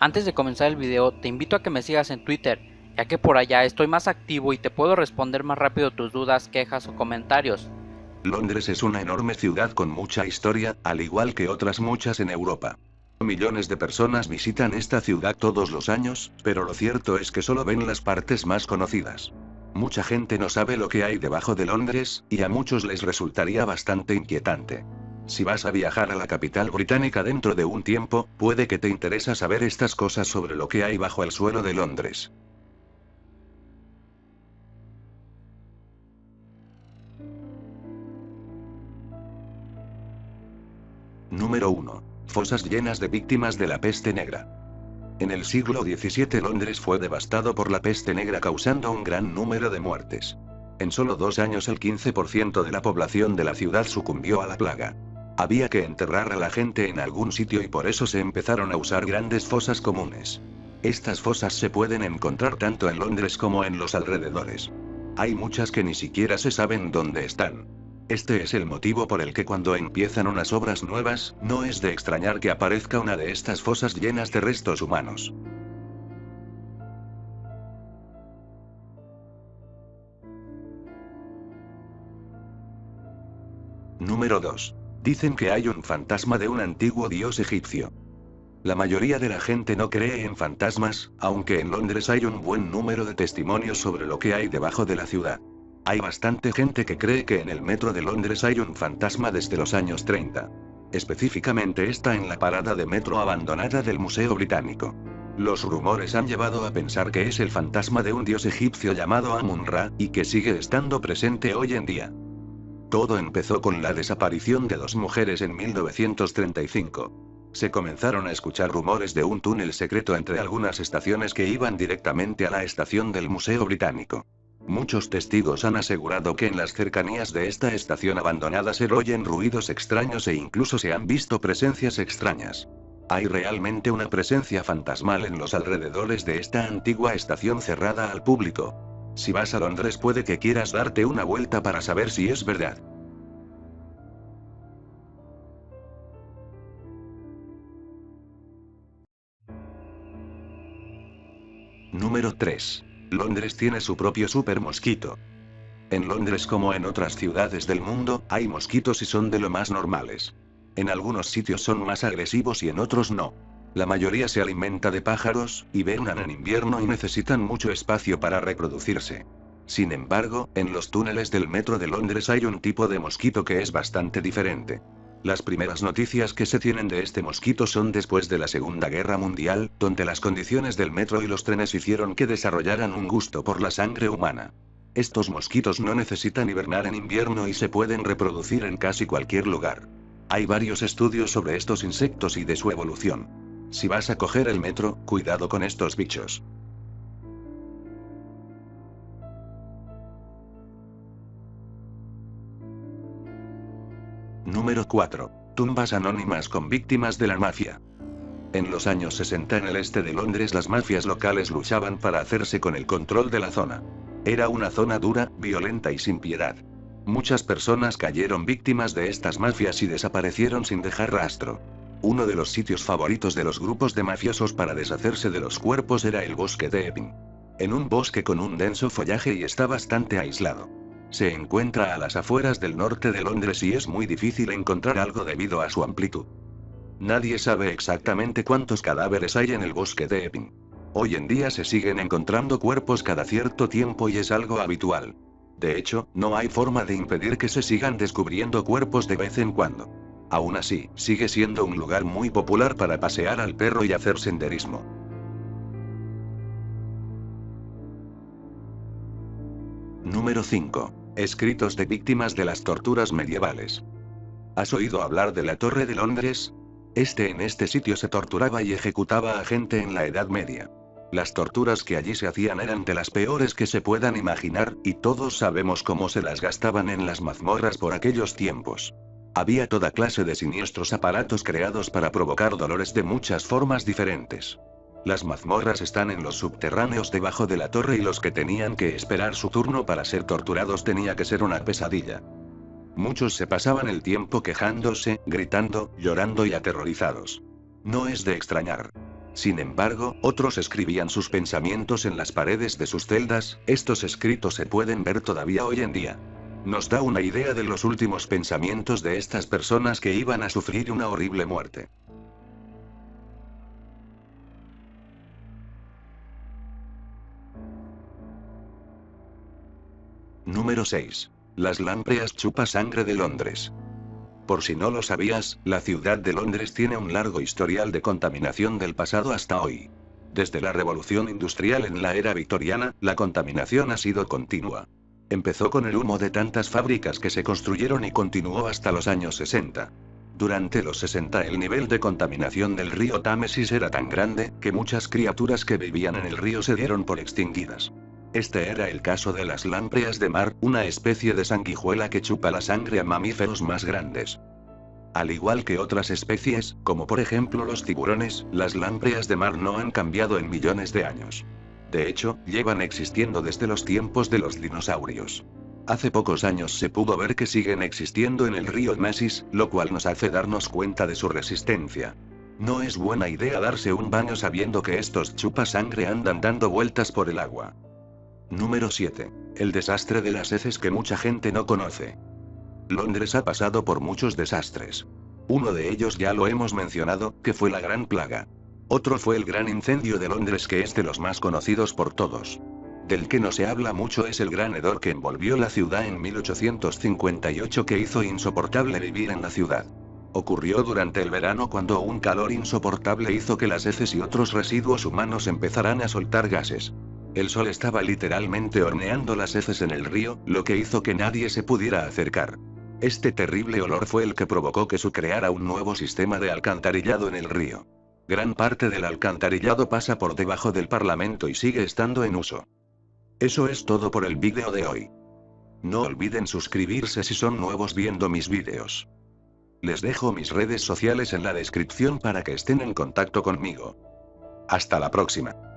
Antes de comenzar el video, te invito a que me sigas en Twitter, ya que por allá estoy más activo y te puedo responder más rápido tus dudas, quejas o comentarios. Londres es una enorme ciudad con mucha historia, al igual que otras muchas en Europa. Millones de personas visitan esta ciudad todos los años, pero lo cierto es que solo ven las partes más conocidas. Mucha gente no sabe lo que hay debajo de Londres, y a muchos les resultaría bastante inquietante. Si vas a viajar a la capital británica dentro de un tiempo, puede que te interesa saber estas cosas sobre lo que hay bajo el suelo de Londres. Número 1. Fosas llenas de víctimas de la peste negra. En el siglo XVII Londres fue devastado por la peste negra causando un gran número de muertes. En solo 2 años el 15% de la población de la ciudad sucumbió a la plaga. Había que enterrar a la gente en algún sitio y por eso se empezaron a usar grandes fosas comunes. Estas fosas se pueden encontrar tanto en Londres como en los alrededores. Hay muchas que ni siquiera se saben dónde están. Este es el motivo por el que cuando empiezan unas obras nuevas, no es de extrañar que aparezca una de estas fosas llenas de restos humanos. Número 2. Dicen que hay un fantasma de un antiguo dios egipcio. La mayoría de la gente no cree en fantasmas, aunque en Londres hay un buen número de testimonios sobre lo que hay debajo de la ciudad. Hay bastante gente que cree que en el metro de Londres hay un fantasma desde los años 30. Específicamente está en la parada de metro abandonada del Museo Británico. Los rumores han llevado a pensar que es el fantasma de un dios egipcio llamado Amun-Ra, y que sigue estando presente hoy en día. Todo empezó con la desaparición de dos mujeres en 1935. Se comenzaron a escuchar rumores de un túnel secreto entre algunas estaciones que iban directamente a la estación del Museo Británico. Muchos testigos han asegurado que en las cercanías de esta estación abandonada se oyen ruidos extraños e incluso se han visto presencias extrañas. Hay realmente una presencia fantasmal en los alrededores de esta antigua estación cerrada al público. Si vas a Londres puede que quieras darte una vuelta para saber si es verdad. Número 3. Londres tiene su propio super mosquito. En Londres como en otras ciudades del mundo, hay mosquitos y son de lo más normales. En algunos sitios son más agresivos y en otros no. La mayoría se alimenta de pájaros, hibernan en invierno y necesitan mucho espacio para reproducirse. Sin embargo, en los túneles del metro de Londres hay un tipo de mosquito que es bastante diferente. Las primeras noticias que se tienen de este mosquito son después de la Segunda Guerra Mundial, donde las condiciones del metro y los trenes hicieron que desarrollaran un gusto por la sangre humana. Estos mosquitos no necesitan hibernar en invierno y se pueden reproducir en casi cualquier lugar. Hay varios estudios sobre estos insectos y de su evolución. Si vas a coger el metro, cuidado con estos bichos. Número 4. Tumbas anónimas con víctimas de la mafia. En los años 60 en el este de Londres las mafias locales luchaban para hacerse con el control de la zona. Era una zona dura, violenta y sin piedad. Muchas personas cayeron víctimas de estas mafias y desaparecieron sin dejar rastro. Uno de los sitios favoritos de los grupos de mafiosos para deshacerse de los cuerpos era el bosque de Epping. En un bosque con un denso follaje y está bastante aislado. Se encuentra a las afueras del norte de Londres y es muy difícil encontrar algo debido a su amplitud. Nadie sabe exactamente cuántos cadáveres hay en el bosque de Epping. Hoy en día se siguen encontrando cuerpos cada cierto tiempo y es algo habitual. De hecho, no hay forma de impedir que se sigan descubriendo cuerpos de vez en cuando. Aún así, sigue siendo un lugar muy popular para pasear al perro y hacer senderismo. Número 5. Escritos de víctimas de las torturas medievales. ¿Has oído hablar de la Torre de Londres? En este sitio se torturaba y ejecutaba a gente en la Edad Media. Las torturas que allí se hacían eran de las peores que se puedan imaginar, y todos sabemos cómo se las gastaban en las mazmorras por aquellos tiempos. Había toda clase de siniestros aparatos creados para provocar dolores de muchas formas diferentes. Las mazmorras están en los subterráneos debajo de la torre y los que tenían que esperar su turno para ser torturados tenía que ser una pesadilla. Muchos se pasaban el tiempo quejándose, gritando, llorando y aterrorizados. No es de extrañar. Sin embargo, otros escribían sus pensamientos en las paredes de sus celdas. Estos escritos se pueden ver todavía hoy en día. Nos da una idea de los últimos pensamientos de estas personas que iban a sufrir una horrible muerte. Número 6. Las lámparas chupa-sangre de Londres. Por si no lo sabías, la ciudad de Londres tiene un largo historial de contaminación del pasado hasta hoy. Desde la revolución industrial en la era victoriana, la contaminación ha sido continua. Empezó con el humo de tantas fábricas que se construyeron y continuó hasta los años 60. Durante los 60 el nivel de contaminación del río Támesis era tan grande, que muchas criaturas que vivían en el río se dieron por extinguidas. Este era el caso de las lampreas de mar, una especie de sanguijuela que chupa la sangre a mamíferos más grandes. Al igual que otras especies, como por ejemplo los tiburones, las lampreas de mar no han cambiado en millones de años. De hecho, llevan existiendo desde los tiempos de los dinosaurios. Hace pocos años se pudo ver que siguen existiendo en el río Támesis, lo cual nos hace darnos cuenta de su resistencia. No es buena idea darse un baño sabiendo que estos chupasangre andan dando vueltas por el agua. Número 7. El desastre de las heces que mucha gente no conoce. Londres ha pasado por muchos desastres. Uno de ellos ya lo hemos mencionado, que fue la Gran Plaga. Otro fue el Gran Incendio de Londres, que es de los más conocidos por todos. Del que no se habla mucho es el gran hedor que envolvió la ciudad en 1858, que hizo insoportable vivir en la ciudad. Ocurrió durante el verano, cuando un calor insoportable hizo que las heces y otros residuos humanos empezaran a soltar gases. El sol estaba literalmente horneando las heces en el río, lo que hizo que nadie se pudiera acercar. Este terrible olor fue el que provocó que se creara un nuevo sistema de alcantarillado en el río. Gran parte del alcantarillado pasa por debajo del Parlamento y sigue estando en uso. Eso es todo por el vídeo de hoy. No olviden suscribirse si son nuevos viendo mis vídeos. Les dejo mis redes sociales en la descripción para que estén en contacto conmigo. Hasta la próxima.